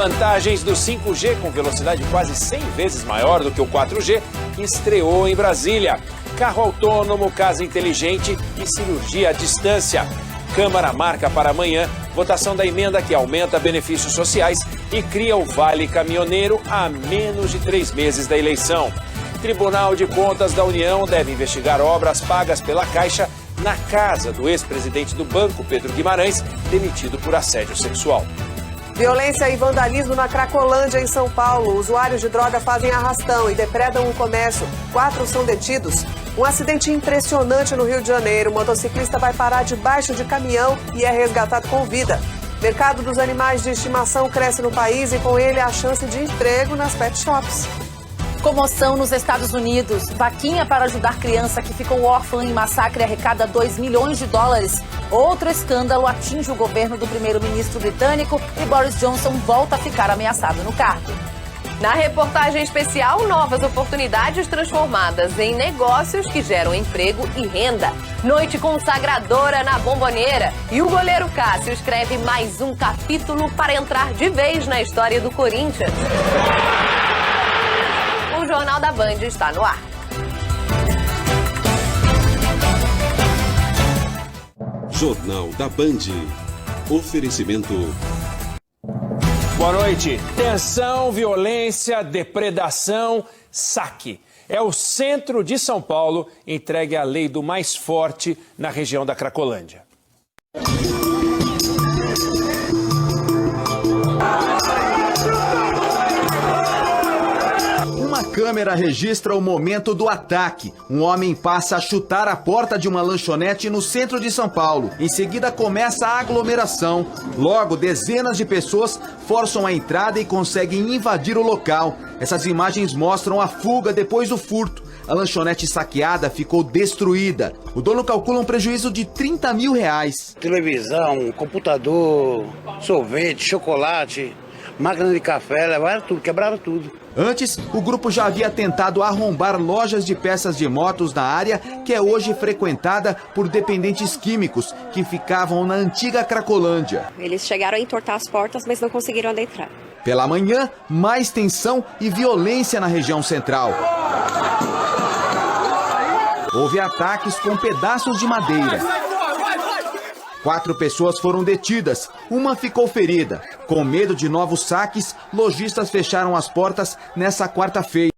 Vantagens do 5G com velocidade quase 100 vezes maior do que o 4G estreou em Brasília. Carro autônomo, casa inteligente e cirurgia à distância. Câmara marca para amanhã votação da emenda que aumenta benefícios sociais e cria o Vale Caminhoneiro a menos de 3 meses da eleição. Tribunal de Contas da União deve investigar obras pagas pela Caixa na casa do ex-presidente do banco, Pedro Guimarães, demitido por assédio sexual. Violência e vandalismo na Cracolândia, em São Paulo. Usuários de droga fazem arrastão e depredam o comércio. 4 são detidos. Um acidente impressionante no Rio de Janeiro. O motociclista vai parar debaixo de caminhão e é resgatado com vida. Mercado dos animais de estimação cresce no país e com ele a chance de emprego nas pet shops. Comoção nos Estados Unidos. Vaquinha para ajudar criança que ficou órfã em massacre arrecada $2 milhões. Outro escândalo atinge o governo do primeiro-ministro britânico e Boris Johnson volta a ficar ameaçado no cargo. Na reportagem especial, novas oportunidades transformadas em negócios que geram emprego e renda. Noite consagradora na Bombonera. E o goleiro Cássio escreve mais um capítulo para entrar de vez na história do Corinthians. O Jornal da Band está no ar. Jornal da Band. Oferecimento. Boa noite. Tensão, violência, depredação, saque. É o centro de São Paulo entregue à lei do mais forte na região da Cracolândia. Uma câmera registra o momento do ataque. Um homem passa a chutar a porta de uma lanchonete no centro de São Paulo. Em seguida começa a aglomeração. Logo, dezenas de pessoas forçam a entrada e conseguem invadir o local. Essas imagens mostram a fuga depois do furto. A lanchonete saqueada ficou destruída. O dono calcula um prejuízo de R$30 mil. Televisão, computador, sorvete, chocolate, máquina de café, levaram tudo, quebraram tudo. Antes, o grupo já havia tentado arrombar lojas de peças de motos na área, que é hoje frequentada por dependentes químicos que ficavam na antiga Cracolândia. Eles chegaram a entortar as portas, mas não conseguiram adentrar. Pela manhã, mais tensão e violência na região central. Houve ataques com pedaços de madeira. 4 pessoas foram detidas, uma ficou ferida. Com medo de novos saques, lojistas fecharam as portas nessa quarta-feira.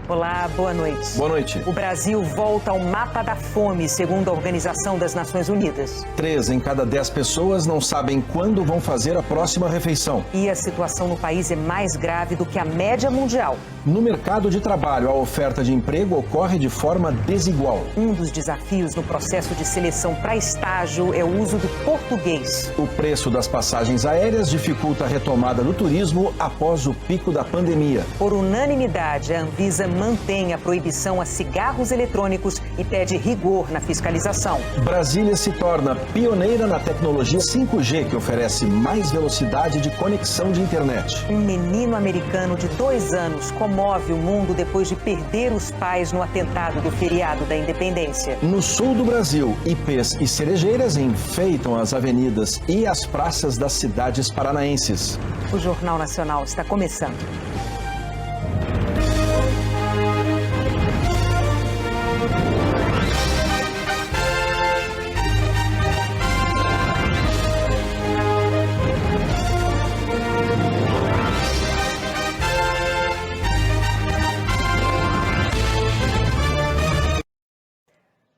Olá, boa noite. Boa noite. O Brasil volta ao mapa da fome, segundo a Organização das Nações Unidas. 3 em cada 10 pessoas não sabem quando vão fazer a próxima refeição. E a situação no país é mais grave do que a média mundial. No mercado de trabalho, a oferta de emprego ocorre de forma desigual. Um dos desafios no processo de seleção para estágio é o uso do português. O preço das passagens aéreas dificulta a retomada do turismo após o pico da pandemia. Por unanimidade, a Anvisa mantém a proibição a cigarros eletrônicos e pede rigor na fiscalização. Brasília se torna pioneira na tecnologia 5G, que oferece mais velocidade de conexão de internet. Um menino americano de 2 anos comove o mundo depois de perder os pais no atentado do feriado da Independência. No sul do Brasil, ipês e cerejeiras enfeitam as avenidas e as praças das cidades paranaenses. O Jornal Nacional está começando.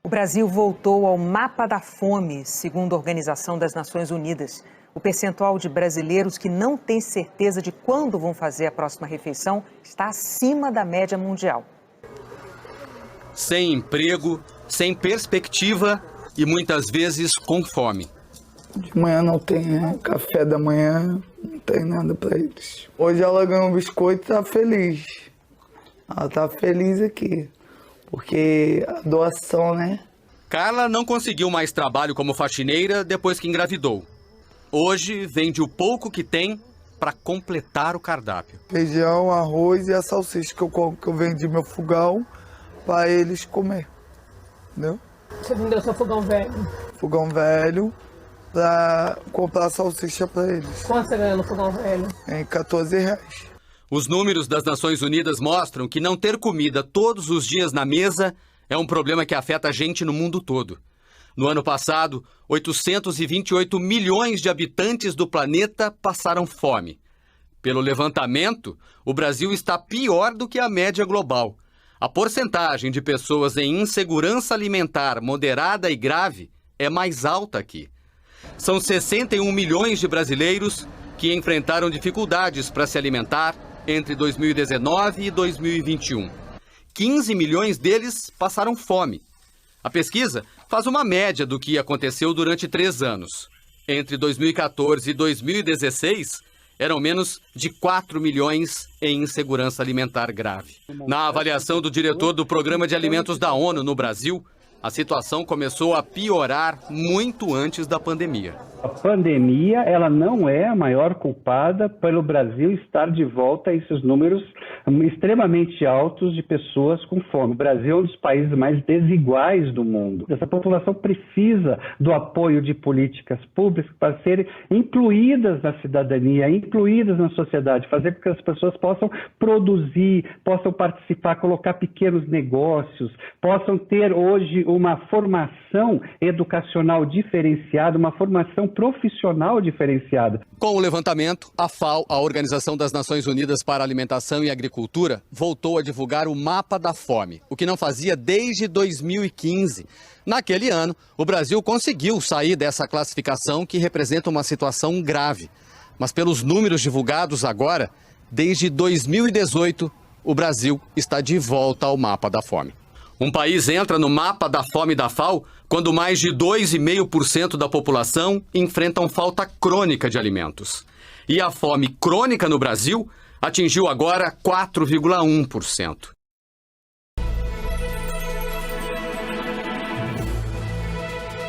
O Brasil voltou ao mapa da fome, segundo a Organização das Nações Unidas. O percentual de brasileiros que não têm certeza de quando vão fazer a próxima refeição está acima da média mundial. Sem emprego, sem perspectiva e muitas vezes com fome. De manhã não tem café da manhã, não tem nada para eles. Hoje ela ganhou um biscoito e tá feliz. Ela tá feliz aqui. Porque a doação, né? Carla não conseguiu mais trabalho como faxineira depois que engravidou. Hoje vende o pouco que tem para completar o cardápio. Feijão, arroz e a salsicha que eu vendi meu fogão para eles comer. Entendeu? Você vendeu seu fogão velho? Fogão velho pra comprar salsicha pra eles. Quanto você ganha no fogão velho? Em R$14. Os números das Nações Unidas mostram que não ter comida todos os dias na mesa é um problema que afeta a gente no mundo todo. No ano passado, 828 milhões de habitantes do planeta passaram fome. Pelo levantamento, o Brasil está pior do que a média global. A porcentagem de pessoas em insegurança alimentar moderada e grave é mais alta aqui. São 61 milhões de brasileiros que enfrentaram dificuldades para se alimentar entre 2019 e 2021. 15 milhões deles passaram fome. A pesquisa faz uma média do que aconteceu durante 3 anos. Entre 2014 e 2016, eram menos de 4 milhões em insegurança alimentar grave. Na avaliação do diretor do Programa de Alimentos da ONU no Brasil, a situação começou a piorar muito antes da pandemia. A pandemia, ela não é a maior culpada pelo Brasil estar de volta a esses números extremamente altos de pessoas com fome. O Brasil é um dos países mais desiguais do mundo. Essa população precisa do apoio de políticas públicas para serem incluídas na cidadania, incluídas na sociedade, fazer com que as pessoas possam produzir, possam participar, colocar pequenos negócios, possam ter hoje uma formação educacional diferenciada, uma formação profissional diferenciada. Com o levantamento, a FAO, a Organização das Nações Unidas para a Alimentação e Agricultura, voltou a divulgar o Mapa da Fome, o que não fazia desde 2015. Naquele ano, o Brasil conseguiu sair dessa classificação que representa uma situação grave. Mas pelos números divulgados agora, desde 2018, o Brasil está de volta ao Mapa da Fome. Um país entra no Mapa da Fome da FAO quando mais de 2,5% da população enfrentam falta crônica de alimentos. E a fome crônica no Brasil atingiu agora 4,1%.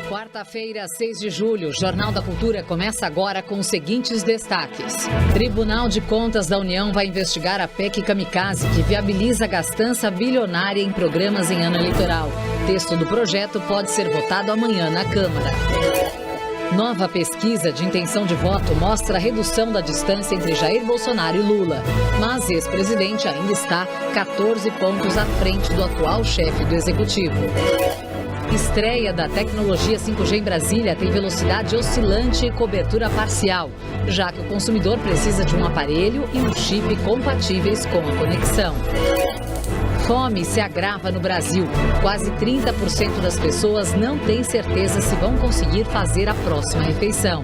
Quarta-feira, 6 de julho, o Jornal da Cultura começa agora com os seguintes destaques. Tribunal de Contas da União vai investigar a PEC Kamikaze, que viabiliza a gastança bilionária em programas em ano eleitoral. Texto do projeto pode ser votado amanhã na Câmara. Nova pesquisa de intenção de voto mostra a redução da distância entre Jair Bolsonaro e Lula. Mas ex-presidente ainda está 14 pontos à frente do atual chefe do Executivo. Estreia da tecnologia 5G em Brasília tem velocidade oscilante e cobertura parcial, já que o consumidor precisa de um aparelho e um chip compatíveis com a conexão. Fome se agrava no Brasil. Quase 30% das pessoas não têm certeza se vão conseguir fazer a próxima refeição.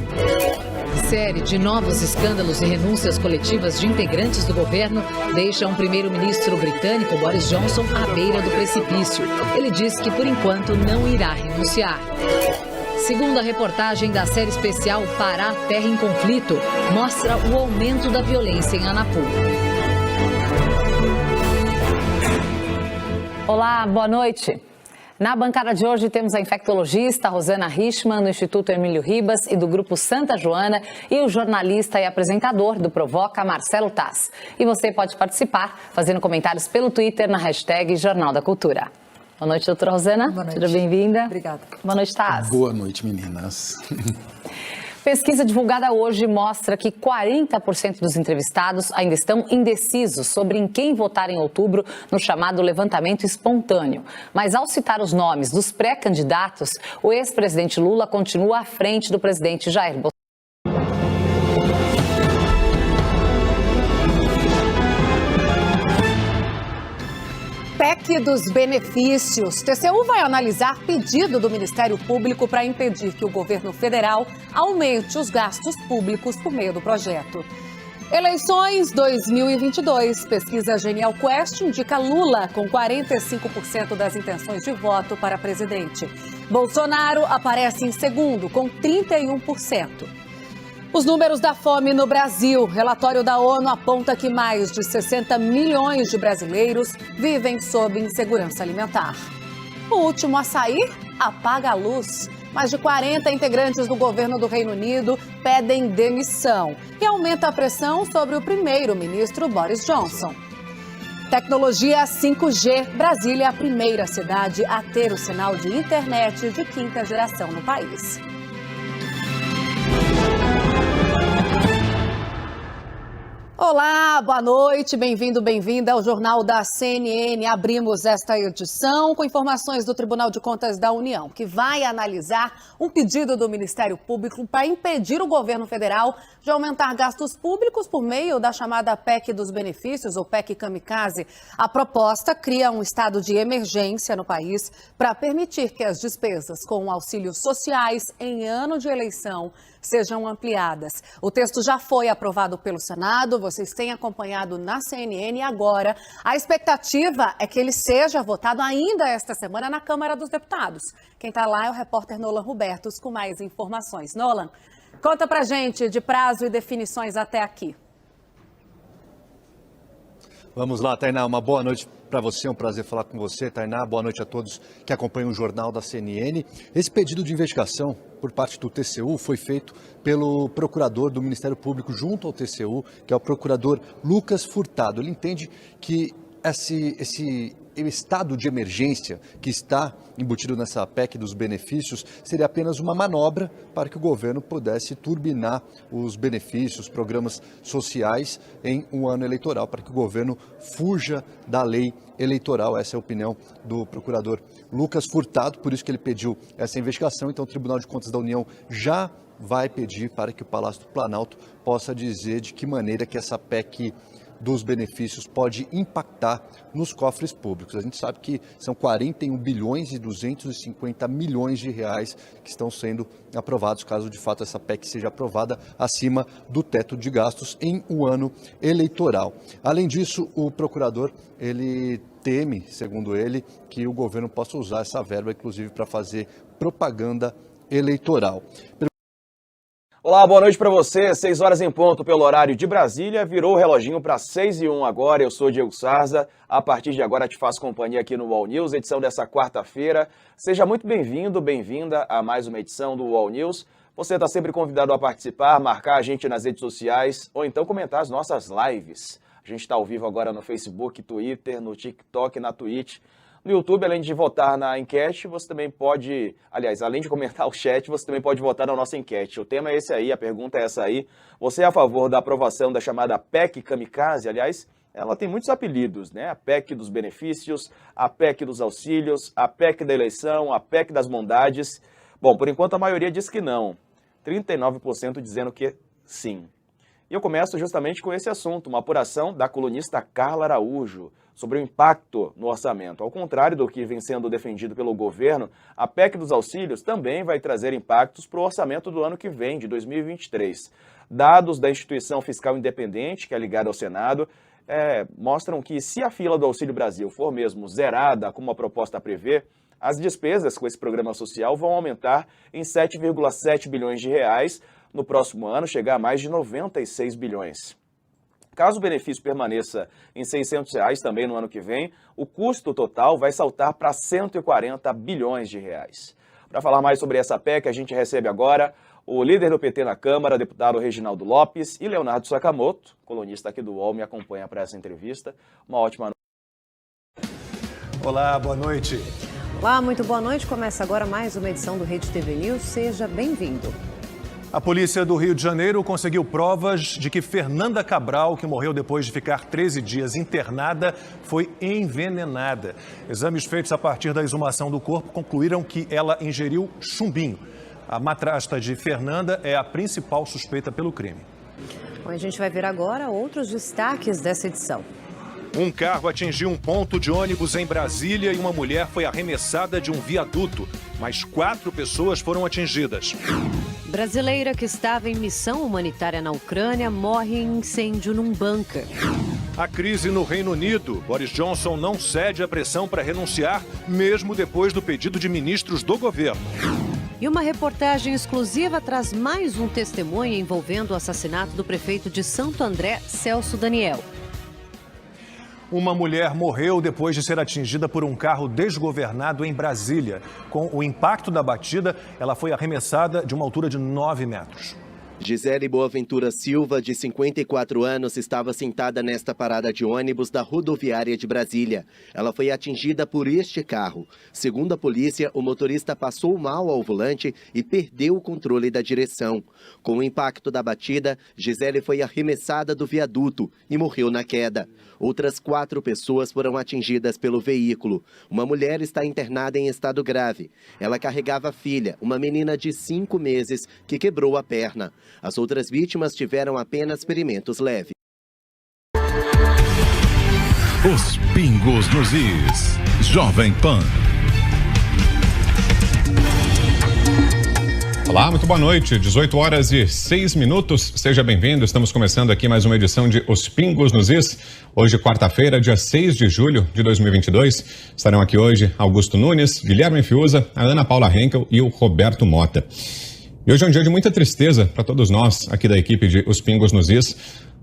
Série de novos escândalos e renúncias coletivas de integrantes do governo deixa um primeiro-ministro britânico, Boris Johnson, à beira do precipício. Ele diz que, por enquanto, não irá renunciar. Segundo a reportagem da série especial Pará, Terra em Conflito, mostra o aumento da violência em Anapu. Olá, boa noite. Na bancada de hoje temos a infectologista Rosana Richman, do Instituto Emílio Ribas e do Grupo Santa Joana, e o jornalista e apresentador do Provoca, Marcelo Taz. E você pode participar fazendo comentários pelo Twitter na hashtag Jornal da Cultura. Boa noite, doutora Rosana. Boa noite. Seja bem-vinda. Obrigada. Boa noite, Taz. Boa noite, meninas. Pesquisa divulgada hoje mostra que 40% dos entrevistados ainda estão indecisos sobre em quem votar em outubro no chamado levantamento espontâneo. Mas ao citar os nomes dos pré-candidatos, o ex-presidente Lula continua à frente do presidente Jair Bolsonaro. PEC dos benefícios. TCU vai analisar pedido do Ministério Público para impedir que o governo federal aumente os gastos públicos por meio do projeto. Eleições 2022. Pesquisa Genial Quest indica Lula com 45% das intenções de voto para presidente. Bolsonaro aparece em segundo com 31%. Os números da fome no Brasil. Relatório da ONU aponta que mais de 60 milhões de brasileiros vivem sob insegurança alimentar. O último a sair apaga a luz. Mais de 40 integrantes do governo do Reino Unido pedem demissão e aumenta a pressão sobre o primeiro-ministro Boris Johnson. Tecnologia 5G. Brasília é a primeira cidade a ter o sinal de internet de quinta geração no país. Olá, boa noite, bem-vindo, bem-vinda ao Jornal da CNN. Abrimos esta edição com informações do Tribunal de Contas da União, que vai analisar um pedido do Ministério Público para impedir o governo federal de aumentar gastos públicos por meio da chamada PEC dos benefícios, ou PEC Kamikaze. A proposta cria um estado de emergência no país para permitir que as despesas com auxílios sociais em ano de eleição sejam ampliadas. O texto já foi aprovado pelo Senado, vocês têm acompanhado na CNN e agora a expectativa é que ele seja votado ainda esta semana na Câmara dos Deputados. Quem está lá é o repórter Nolan Hubertus com mais informações. Nolan, conta pra gente de prazo e definições até aqui. Vamos lá, Tainá, uma boa noite para você, é um prazer falar com você, Tainá. Boa noite a todos que acompanham o Jornal da CNN. Esse pedido de investigação por parte do TCU foi feito pelo procurador do Ministério Público junto ao TCU, que é o procurador Lucas Furtado. Ele entende que esse estado de emergência que está embutido nessa PEC dos benefícios seria apenas uma manobra para que o governo pudesse turbinar os benefícios, programas sociais em um ano eleitoral, para que o governo fuja da lei eleitoral. Essa é a opinião do procurador Lucas Furtado, por isso que ele pediu essa investigação. Então o Tribunal de Contas da União já vai pedir para que o Palácio do Planalto possa dizer de que maneira que essa PEC dos benefícios pode impactar nos cofres públicos. A gente sabe que são 41 bilhões e 250 milhões de reais que estão sendo aprovados, caso de fato essa PEC seja aprovada acima do teto de gastos em um ano eleitoral. Além disso, o procurador, ele teme, segundo ele, que o governo possa usar essa verba, inclusive, para fazer propaganda eleitoral. Olá, boa noite para você. 6 horas em ponto pelo horário de Brasília. Virou o reloginho para 6h01 agora. Eu sou Diego Sarza. A partir de agora te faço companhia aqui no UOL News, edição dessa quarta-feira. Seja muito bem-vindo, bem-vinda a mais uma edição do UOL News. Você está sempre convidado a participar, marcar a gente nas redes sociais ou então comentar as nossas lives. A gente está ao vivo agora no Facebook, Twitter, no TikTok, na Twitch. No YouTube, além de votar na enquete, você também pode, aliás, além de comentar o chat, você também pode votar na nossa enquete. O tema é esse aí, a pergunta é essa aí. Você é a favor da aprovação da chamada PEC Kamikaze? Aliás, ela tem muitos apelidos, né? A PEC dos benefícios, a PEC dos auxílios, a PEC da eleição, a PEC das bondades. Bom, por enquanto a maioria diz que não. 39% dizendo que sim. E eu começo justamente com esse assunto, uma apuração da colunista Carla Araújo sobre o impacto no orçamento. Ao contrário do que vem sendo defendido pelo governo, a PEC dos auxílios também vai trazer impactos para o orçamento do ano que vem, de 2023. Dados da Instituição Fiscal Independente, que é ligada ao Senado, mostram que se a fila do Auxílio Brasil for mesmo zerada, como a proposta prevê, as despesas com esse programa social vão aumentar em 7,7 bilhões de reais no próximo ano, chegar a mais de 96 bilhões. Caso o benefício permaneça em R$ 600 reais também no ano que vem, o custo total vai saltar para 140 bilhões de reais. Para falar mais sobre essa PEC, a gente recebe agora o líder do PT na Câmara, deputado Reginaldo Lopes, e Leonardo Sakamoto, colunista aqui do UOL, me acompanha para essa entrevista. Uma ótima noite. Olá, boa noite. Olá, muito boa noite. Começa agora mais uma edição do Rede TV News. Seja bem-vindo. A polícia do Rio de Janeiro conseguiu provas de que Fernanda Cabral, que morreu depois de ficar 13 dias internada, foi envenenada. Exames feitos a partir da exumação do corpo concluíram que ela ingeriu chumbinho. A madrasta de Fernanda é a principal suspeita pelo crime. Bom, a gente vai ver agora outros destaques dessa edição. Um carro atingiu um ponto de ônibus em Brasília e uma mulher foi arremessada de um viaduto. Mais 4 pessoas foram atingidas. Brasileira que estava em missão humanitária na Ucrânia morre em incêndio num bunker. A crise no Reino Unido. Boris Johnson não cede à pressão para renunciar, mesmo depois do pedido de ministros do governo. E uma reportagem exclusiva traz mais um testemunho envolvendo o assassinato do prefeito de Santo André, Celso Daniel. Uma mulher morreu depois de ser atingida por um carro desgovernado em Brasília. Com o impacto da batida, ela foi arremessada de uma altura de 9 metros. Gisele Boaventura Silva, de 54 anos, estava sentada nesta parada de ônibus da rodoviária de Brasília. Ela foi atingida por este carro. Segundo a polícia, o motorista passou mal ao volante e perdeu o controle da direção. Com o impacto da batida, Gisele foi arremessada do viaduto e morreu na queda. Outras 4 pessoas foram atingidas pelo veículo. Uma mulher está internada em estado grave. Ela carregava a filha, uma menina de 5 meses, que quebrou a perna. As outras vítimas tiveram apenas ferimentos leves. Os pingos nos is. Jovem Pan. Olá, muito boa noite, 18 horas e 6 minutos, seja bem-vindo, estamos começando aqui mais uma edição de Os Pingos nos Is, hoje quarta-feira, dia 6 de julho de 2022, estarão aqui hoje Augusto Nunes, Guilherme Fiuza, a Ana Paula Henkel e o Roberto Mota. E hoje é um dia de muita tristeza para todos nós aqui da equipe de Os Pingos nos Is,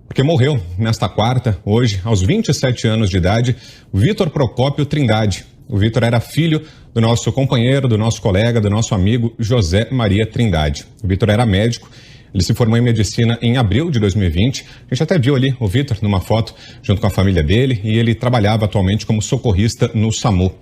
porque morreu nesta quarta, hoje, aos 27 anos de idade, o Vitor Procópio Trindade. O Vitor era filho do nosso companheiro, do nosso colega, do nosso amigo José Maria Trindade. O Vitor era médico, ele se formou em medicina em abril de 2020. A gente até viu ali o Vitor numa foto junto com a família dele e ele trabalhava atualmente como socorrista no SAMU.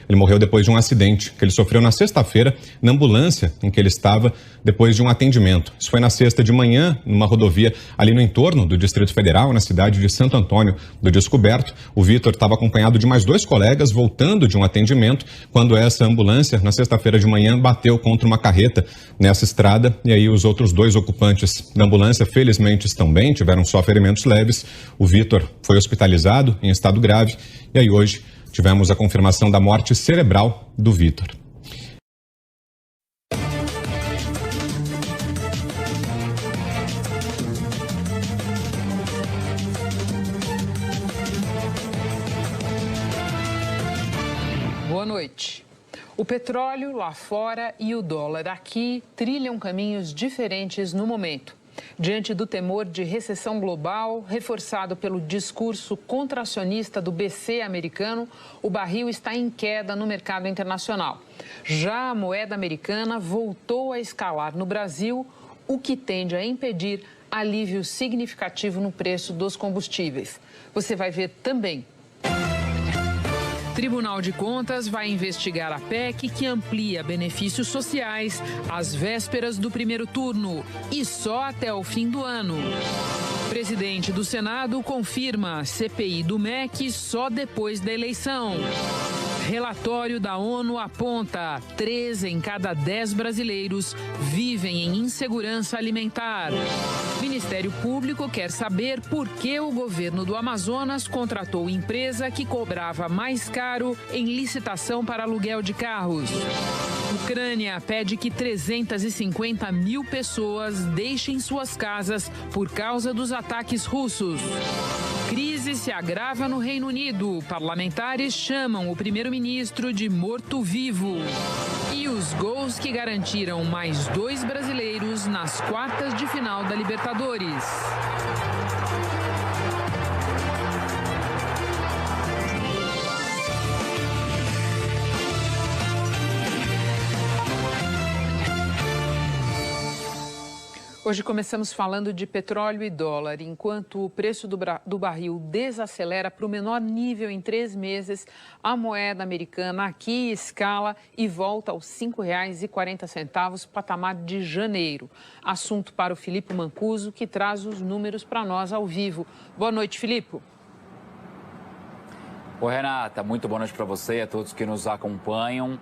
Ele morreu depois de um acidente que ele sofreu na sexta-feira na ambulância em que ele estava depois de um atendimento. Isso foi na sexta de manhã, numa rodovia ali no entorno do Distrito Federal, na cidade de Santo Antônio do Descoberto. O Vitor estava acompanhado de mais 2 colegas voltando de um atendimento quando essa ambulância, na sexta-feira de manhã, bateu contra uma carreta nessa estrada e aí os outros 2 ocupantes da ambulância, felizmente, estão bem, tiveram só ferimentos leves. O Vitor foi hospitalizado em estado grave e aí hoje tivemos a confirmação da morte cerebral do Vitor. Boa noite. O petróleo lá fora e o dólar aqui trilham caminhos diferentes no momento. Diante do temor de recessão global, reforçado pelo discurso contracionista do BC americano, o barril está em queda no mercado internacional. Já a moeda americana voltou a escalar no Brasil, o que tende a impedir alívio significativo no preço dos combustíveis. Você vai ver também. Tribunal de Contas vai investigar a PEC que amplia benefícios sociais às vésperas do primeiro turno e só até o fim do ano. Presidente do Senado confirma CPI do MEC só depois da eleição. Relatório da ONU aponta 3 em cada 10 brasileiros vivem em insegurança alimentar. Ministério Público quer saber por que o governo do Amazonas contratou empresa que cobrava mais caro em licitação para aluguel de carros. Ucrânia pede que 350 mil pessoas deixem suas casas por causa dos ataques russos. Crise se agrava no Reino Unido. Parlamentares chamam o primeiro-ministro de morto-vivo. E os gols que garantiram mais 2 brasileiros nas quartas de final da Libertadores. Hoje começamos falando de petróleo e dólar. Enquanto o preço do barril desacelera para o menor nível em 3 meses, a moeda americana aqui escala e volta aos R$ 5,40, patamar de janeiro. Assunto para o Filipe Mancuso, que traz os números para nós ao vivo. Boa noite, Filipe. Oi, Renata. Muito boa noite para você e a todos que nos acompanham.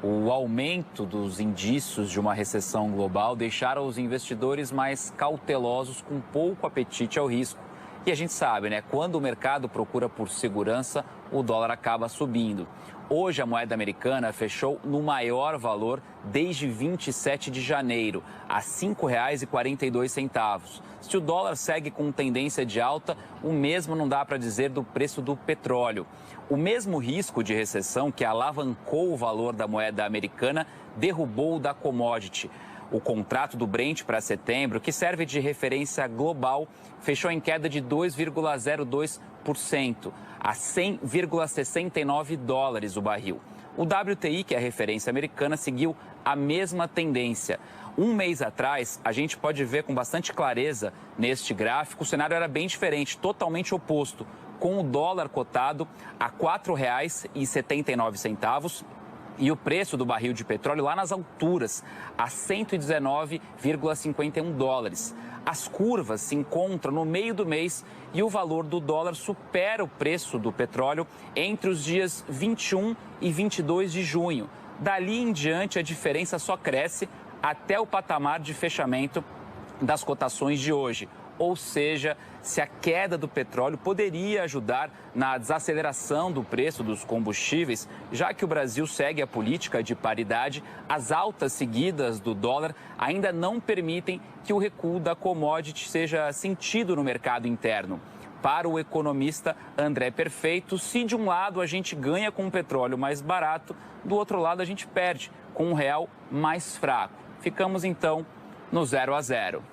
O aumento dos indícios de uma recessão global deixaram os investidores mais cautelosos, com pouco apetite ao risco. E a gente sabe, né? Quando o mercado procura por segurança, o dólar acaba subindo. Hoje a moeda americana fechou no maior valor desde 27 de janeiro, a R$ 5,42. Se o dólar segue com tendência de alta, o mesmo não dá para dizer do preço do petróleo. O mesmo risco de recessão que alavancou o valor da moeda americana derrubou o da commodity. O contrato do Brent para setembro, que serve de referência global, fechou em queda de 2,02%, a 100,69 dólares o barril. O WTI, que é a referência americana, seguiu a mesma tendência. Um mês atrás, a gente pode ver com bastante clareza neste gráfico, o cenário era bem diferente, totalmente oposto, com o dólar cotado a R$ 4,79 e o preço do barril de petróleo lá nas alturas, a 119,51 dólares. As curvas se encontram no meio do mês e o valor do dólar supera o preço do petróleo entre os dias 21 e 22 de junho. Dali em diante, a diferença só cresce até o patamar de fechamento das cotações de hoje. Ou seja, se a queda do petróleo poderia ajudar na desaceleração do preço dos combustíveis, já que o Brasil segue a política de paridade, as altas seguidas do dólar ainda não permitem que o recuo da commodity seja sentido no mercado interno. Para o economista André Perfeito, se de um lado a gente ganha com o petróleo mais barato, do outro lado a gente perde com um real mais fraco. Ficamos então no 0 a 0.